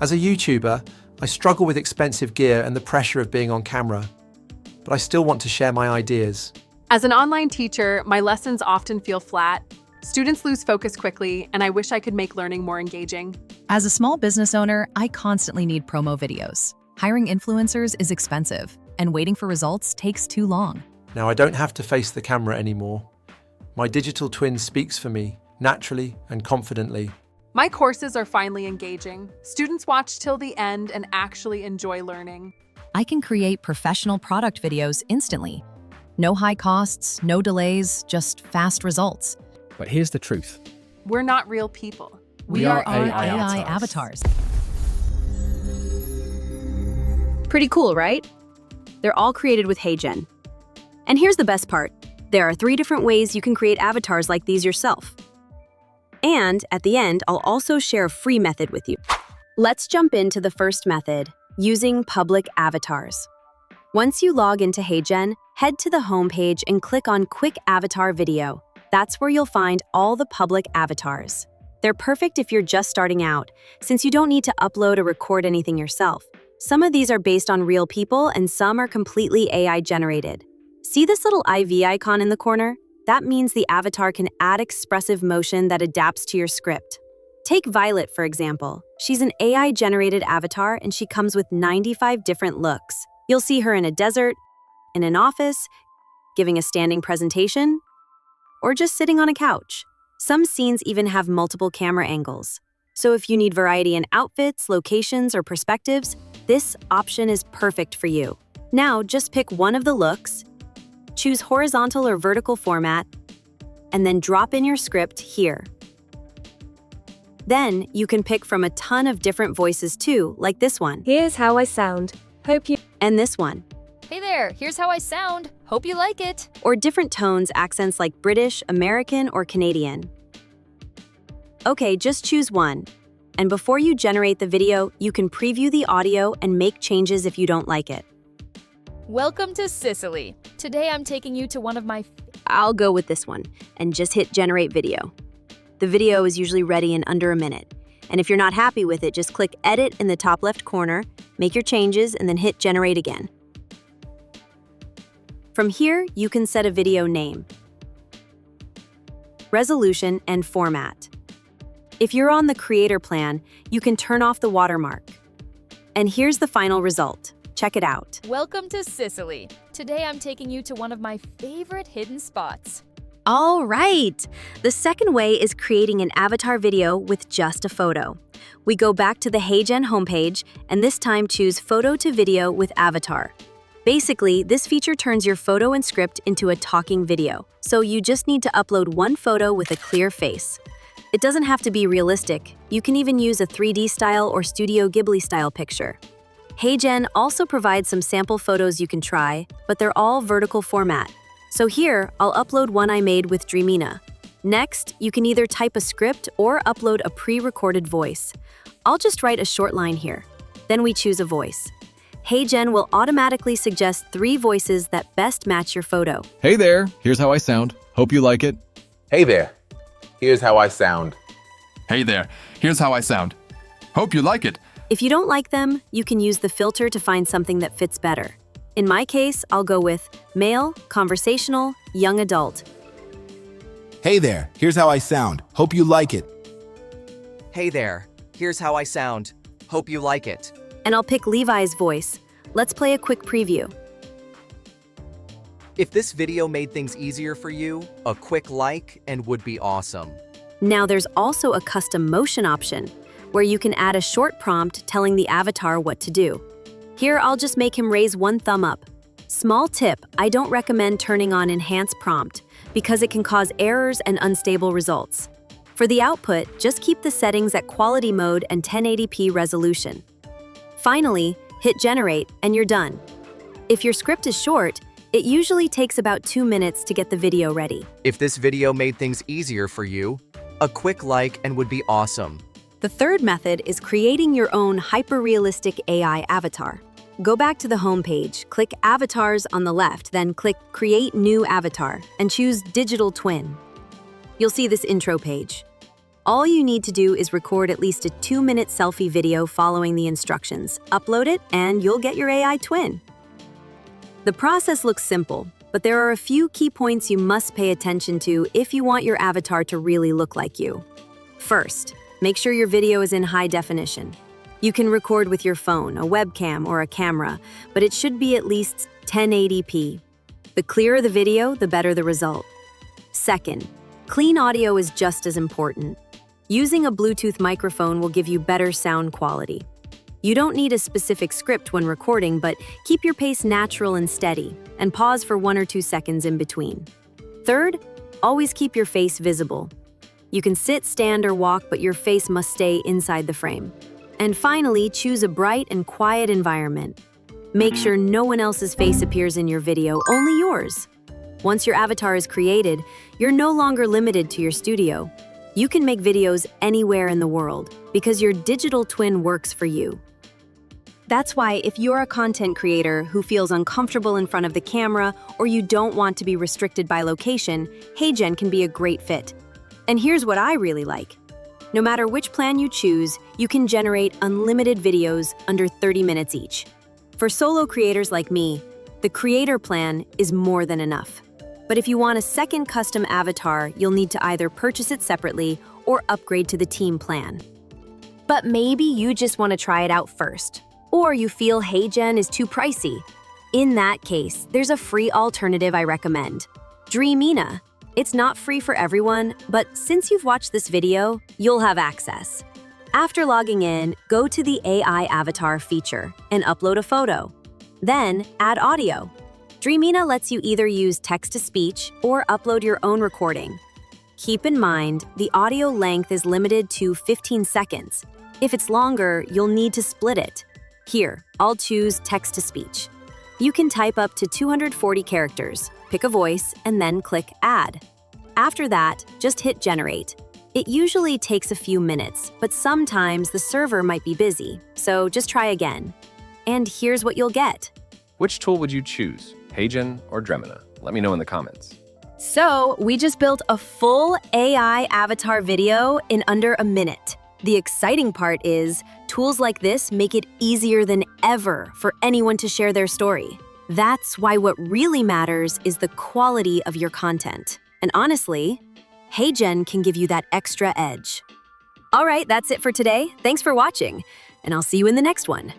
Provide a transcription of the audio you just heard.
As a YouTuber, I struggle with expensive gear and the pressure of being on camera, but I still want to share my ideas. As an online teacher, my lessons often feel flat. Students lose focus quickly, and I wish I could make learning more engaging. As a small business owner, I constantly need promo videos. Hiring influencers is expensive, and waiting for results takes too long. Now I don't have to face the camera anymore. My digital twin speaks for me, naturally and confidently. My courses are finally engaging. Students watch till the end and actually enjoy learning. I can create professional product videos instantly. No high costs, no delays, just fast results. But here's the truth. We're not real people. We are AI avatars. Pretty cool, right? They're all created with Heygen. And here's the best part. There are 3 different ways you can create avatars like these yourself. And at the end, I'll also share a free method with you. Let's jump into the first method, using public avatars. Once you log into Heygen, head to the home page and click on Quick Avatar Video. That's where you'll find all the public avatars. They're perfect if you're just starting out, since you don't need to upload or record anything yourself. Some of these are based on real people and some are completely AI generated. See this little IV icon in the corner? That means the avatar can add expressive motion that adapts to your script. Take Violet, for example. She's an AI-generated avatar and she comes with 95 different looks. You'll see her in a desert, in an office, giving a standing presentation, or just sitting on a couch. Some scenes even have multiple camera angles. So if you need variety in outfits, locations, or perspectives, this option is perfect for you. Now, just pick one of the looks, choose horizontal or vertical format, and then drop in your script here. Then, you can pick from a ton of different voices too, like this one. Here's how I sound. Hope you... And this one. Hey there, here's how I sound. Hope you like it. Or different tones, accents like British, American, or Canadian. Okay, just choose one. And before you generate the video, you can preview the audio and make changes if you don't like it. Welcome to Sicily. Today I'm taking you to one of my... I'll go with this one, and just hit Generate Video. The video is usually ready in under a minute. And if you're not happy with it, just click Edit in the top left corner, make your changes, and then hit Generate again. From here, you can set a video name, resolution, and format. If you're on the creator plan, you can turn off the watermark. And here's the final result. Check it out. Welcome to Sicily. Today I'm taking you to one of my favorite hidden spots. All right. The second way is creating an avatar video with just a photo. We go back to the Heygen homepage and this time choose Photo to Video with Avatar. Basically, this feature turns your photo and script into a talking video. So you just need to upload one photo with a clear face. It doesn't have to be realistic. You can even use a 3D style or Studio Ghibli style picture. Heygen also provides some sample photos you can try, but they're all vertical format. So here, I'll upload one I made with Dreamina. Next, you can either type a script or upload a pre-recorded voice. I'll just write a short line here. Then we choose a voice. Heygen will automatically suggest 3 voices that best match your photo. Hey there, here's how I sound. Hope you like it. Hey there, here's how I sound. Hey there, here's how I sound. Hope you like it. If you don't like them, you can use the filter to find something that fits better. In my case, I'll go with male, conversational, young adult. Hey there, here's how I sound. Hope you like it. Hey there, here's how I sound. Hope you like it. And I'll pick Levi's voice. Let's play a quick preview. If this video made things easier for you, a quick like and would be awesome. Now there's also a custom motion option, where you can add a short prompt telling the avatar what to do. Here, I'll just make him raise one thumb up. Small tip, I don't recommend turning on Enhance Prompt, because it can cause errors and unstable results. For the output, just keep the settings at quality mode and 1080p resolution. Finally, hit Generate and you're done. If your script is short, it usually takes about 2 minutes to get the video ready. If this video made things easier for you, a quick like and would be awesome. The third method is creating your own hyper-realistic AI avatar. Go back to the home page, click Avatars on the left, then click Create New Avatar and choose Digital Twin. You'll see this intro page. All you need to do is record at least a 2-minute selfie video following the instructions, upload it, and you'll get your AI twin. The process looks simple, but there are a few key points you must pay attention to if you want your avatar to really look like you. First, make sure your video is in high definition. You can record with your phone, a webcam, or a camera, but it should be at least 1080p. The clearer the video, the better the result. Second, clean audio is just as important. Using a Bluetooth microphone will give you better sound quality. You don't need a specific script when recording, but keep your pace natural and steady, and pause for 1 or 2 seconds in between. Third, always keep your face visible. You can sit, stand, or walk, but your face must stay inside the frame. And finally, choose a bright and quiet environment. Make sure no one else's face appears in your video, only yours. Once your avatar is created, you're no longer limited to your studio. You can make videos anywhere in the world because your digital twin works for you. That's why if you're a content creator who feels uncomfortable in front of the camera or you don't want to be restricted by location, Heygen can be a great fit. And here's what I really like. No matter which plan you choose, you can generate unlimited videos under 30 minutes each. For solo creators like me, the creator plan is more than enough. But if you want a second custom avatar, you'll need to either purchase it separately or upgrade to the team plan. But maybe you just want to try it out first, or you feel Heygen is too pricey. In that case, there's a free alternative I recommend. Dreamina. It's not free for everyone, but since you've watched this video, you'll have access. After logging in, go to the AI avatar feature and upload a photo. Then add audio. Dreamina lets you either use text-to-speech or upload your own recording. Keep in mind, the audio length is limited to 15 seconds. If it's longer, you'll need to split it. Here, I'll choose text-to-speech. You can type up to 240 characters, pick a voice, and then click Add. After that, just hit Generate. It usually takes a few minutes, but sometimes the server might be busy, so just try again. And here's what you'll get. Which tool would you choose, Heygen or Dreamina? Let me know in the comments. So, we just built a full AI avatar video in under a minute. The exciting part is, tools like this make it easier than ever for anyone to share their story. That's why what really matters is the quality of your content. And honestly, Heygen can give you that extra edge. All right, that's it for today. Thanks for watching, and I'll see you in the next one.